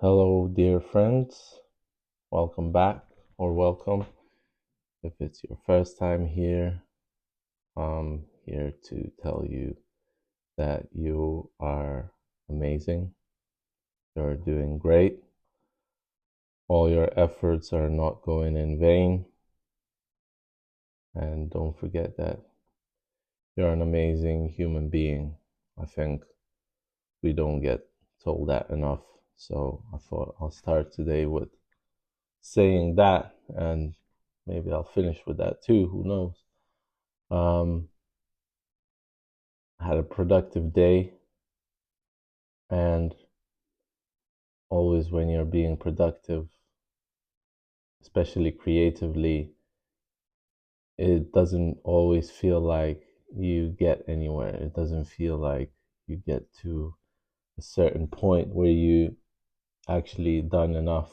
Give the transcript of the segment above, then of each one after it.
Hello, dear friends. Welcome back, or welcome. If it's your first time here, I'm here to tell you that you are amazing. You're doing great. All your efforts are not going in vain. And don't forget that you're an amazing human being. I think we don't get told that enough. So I thought I'll start today with saying that, and maybe I'll finish with that too. Who knows? Um, I had a productive day, and always when you're being productive, especially creatively, it doesn't always feel like you get anywhere. It doesn't feel like you get to a certain point where you actually done enough.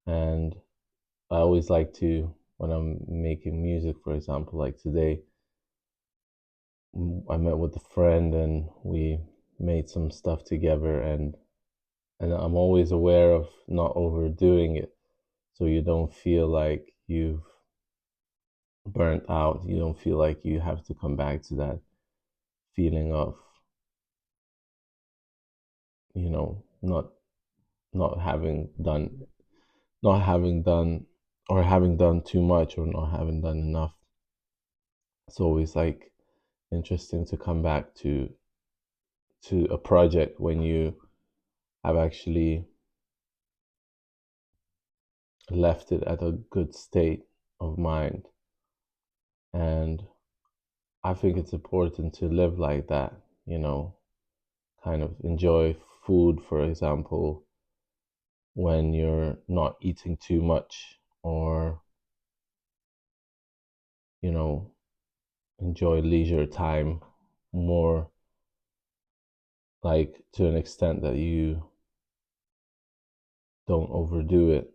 And I always like to, when I'm making music, for example, like today, I met with a friend and we made some stuff together, and I'm always aware of not overdoing it, so you don't feel like you've burnt out. You don't feel like you have to come back to that feeling of, not not having done not having done or having done too much or not having done enough. It's always like interesting to come back to a project when you have actually left it at a good state of mind. And I think it's important to live like that, kind of enjoy food, for example, when you're not eating too much, or, you know, enjoy leisure time more, like to an extent that you don't overdo it.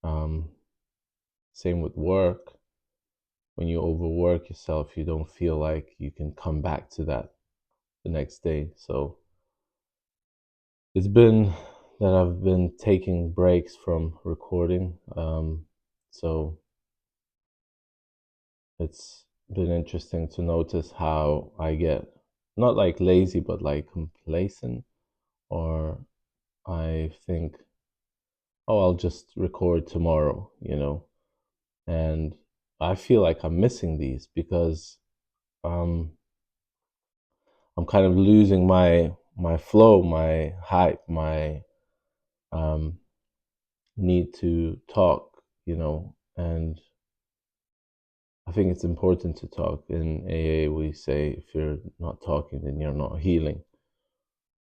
Um, Same with work. When you overwork yourself, you don't feel like you can come back to that the next day. So it's been that I've been taking breaks from recording. So it's been interesting to notice how I get not like lazy, but like complacent, or I think, oh, I'll just record tomorrow, and I feel like I'm missing these because um, I'm kind of losing my flow, my hype, my um, need to talk, and I think it's important to talk. In AA, we say if you're not talking, then you're not healing.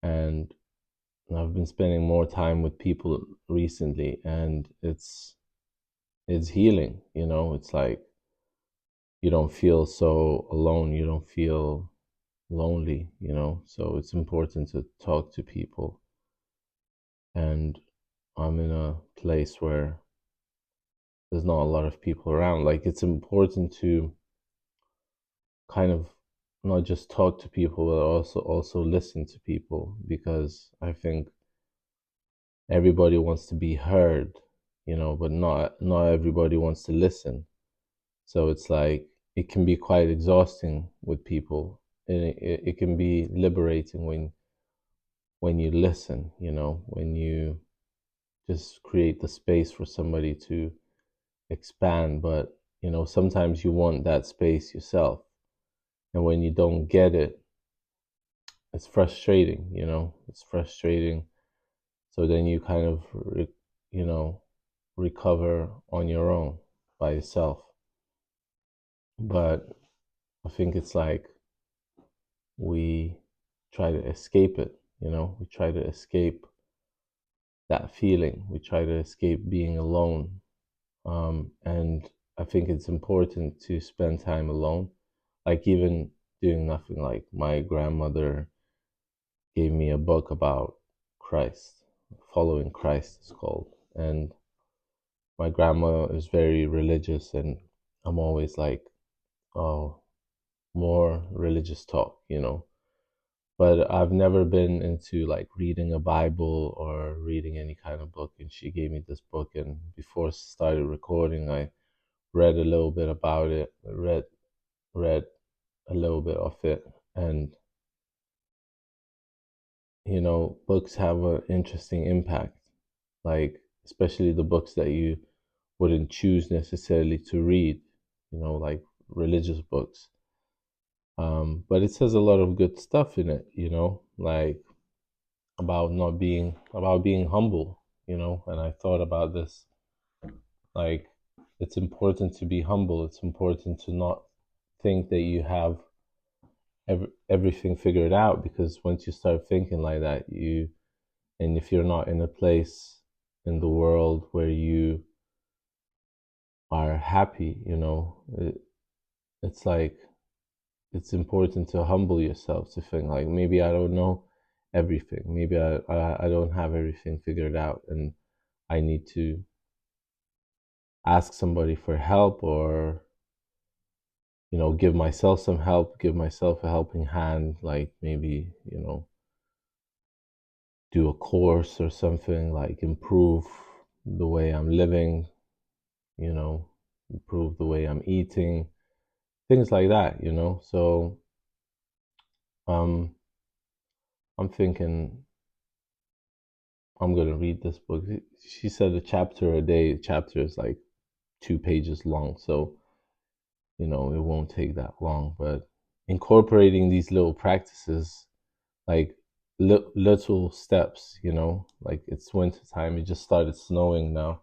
And I've been spending more time with people recently, and it's healing. It's like you don't feel so alone. You don't feel lonely. So it's important to talk to people. And I'm in a place where there's not a lot of people around. Like it's important to kind of not just talk to people, but also listen to people, because I think everybody wants to be heard, but not everybody wants to listen. So it's like it can be quite exhausting with people, and it can be liberating when you listen, when you just create the space for somebody to expand. But sometimes you want that space yourself, and when you don't get it, it's frustrating. It's frustrating. So then you kind of you know recover on your own by yourself. But I think it's like we try to escape it. We try to escape that feeling. We try to escape being alone. And I think it's important to spend time alone, like even doing nothing. Like my grandmother gave me a book about Christ, Following Christ is called. And my grandma is very religious, and I'm always like, oh, more religious talk. but I've never been into like reading a Bible or reading any kind of book. And she gave me this book, and before I started recording, I read a little bit about it, read a little bit of it. And books have an interesting impact, like especially the books that you wouldn't choose necessarily to read, like religious books. But it says a lot of good stuff in it, like about being humble, and I thought about this, like it's important to be humble. It's important to not think that you have everything figured out, because once you start thinking like that, and if you're not in a place in the world where you are happy, it's like it's important to humble yourself, to think like, maybe I don't know everything, maybe I don't have everything figured out, and I need to ask somebody for help, or give myself some help, give myself a helping hand, like maybe do a course or something, like improve the way I'm living, you know improve the way I'm eating, things like that. So um I'm thinking I'm gonna read this book. She said a chapter a day. Chapter is like 2 pages long, so it won't take that long. But incorporating these little practices, like little steps, like it's winter time. It just started snowing now,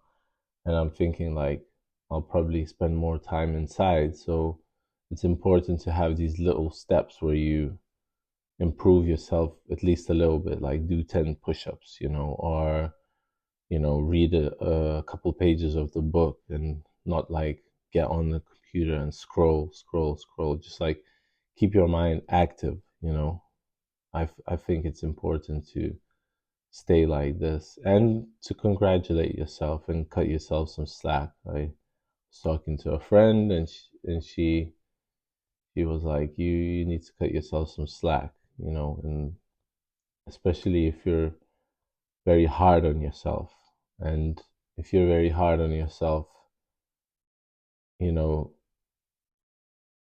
and I'm thinking like I'll probably spend more time inside. So it's important to have these little steps where you improve yourself at least a little bit, like do 10 push-ups, or read a couple pages of the book, and not like get on the computer and scroll, just like keep your mind active. I think it's important to stay like this, and to congratulate yourself and cut yourself some slack. I was talking to a friend, and she was like, you need to cut yourself some slack, and especially if you're very hard on yourself. And if you're very hard on yourself, you know,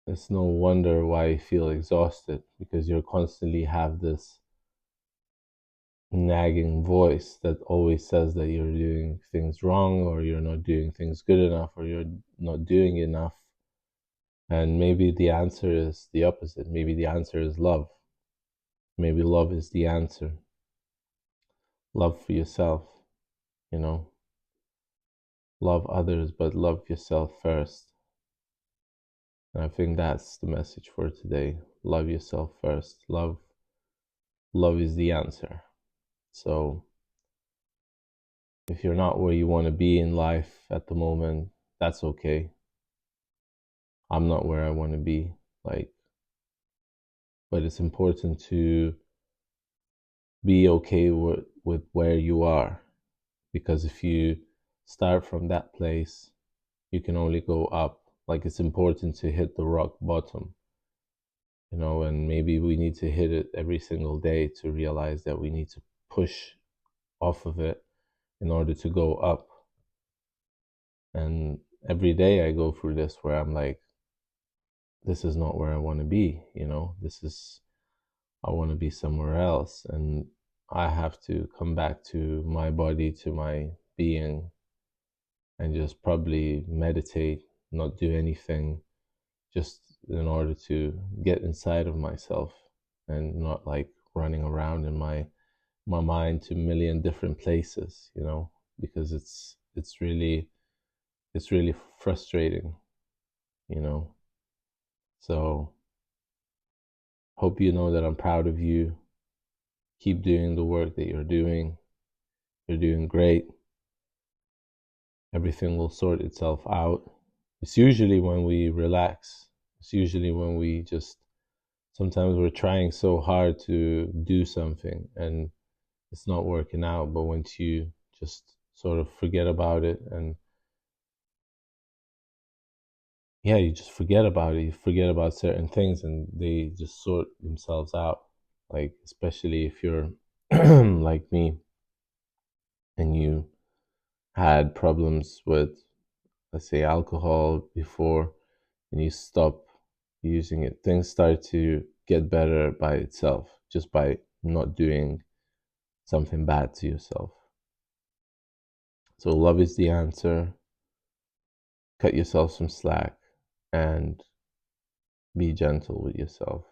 it's no wonder why you feel exhausted, because you constantly have this nagging voice that always says that you're doing things wrong, or you're not doing things good enough, or you're not doing enough. And maybe the answer is the opposite. Maybe the answer is love. Maybe love is the answer. Love for yourself, you know. Love others, but love yourself first. And I think that's the message for today. Love yourself first. Love is the answer. So if you're not where you want to be in life at the moment, that's okay. I'm not where I want to be, like, but it's important to be okay with where you are, because if you start from that place, you can only go up. Like, it's important to hit the rock bottom, and maybe we need to hit it every single day to realize that we need to push off of it in order to go up. And every day I go through this, where I'm like, this is not where I want to be, I want to be somewhere else. And I have to come back to my body, to my being, and just probably meditate, not do anything, just in order to get inside of myself, and not like running around in my mind to a million different places, because it's really frustrating, you know. So hope you know that I'm proud of you. Keep doing the work that you're doing. You're doing great. Everything will sort itself out. It's usually when we relax. It's usually when we just, sometimes we're trying so hard to do something and it's not working out. But once you just sort of forget about it, and you just forget about it. You forget about certain things, and they just sort themselves out. Like, especially if you're like me and you had problems with, let's say, alcohol before, and you stop using it, things start to get better by itself, just by not doing something bad to yourself. So love is the answer. Cut yourself some slack and be gentle with yourself.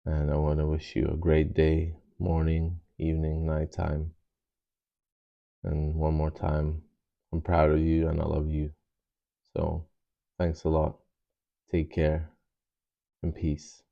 And I want to wish you a great day, morning, evening, nighttime. And one more time, I'm proud of you and I love you. So thanks a lot. Take care and peace.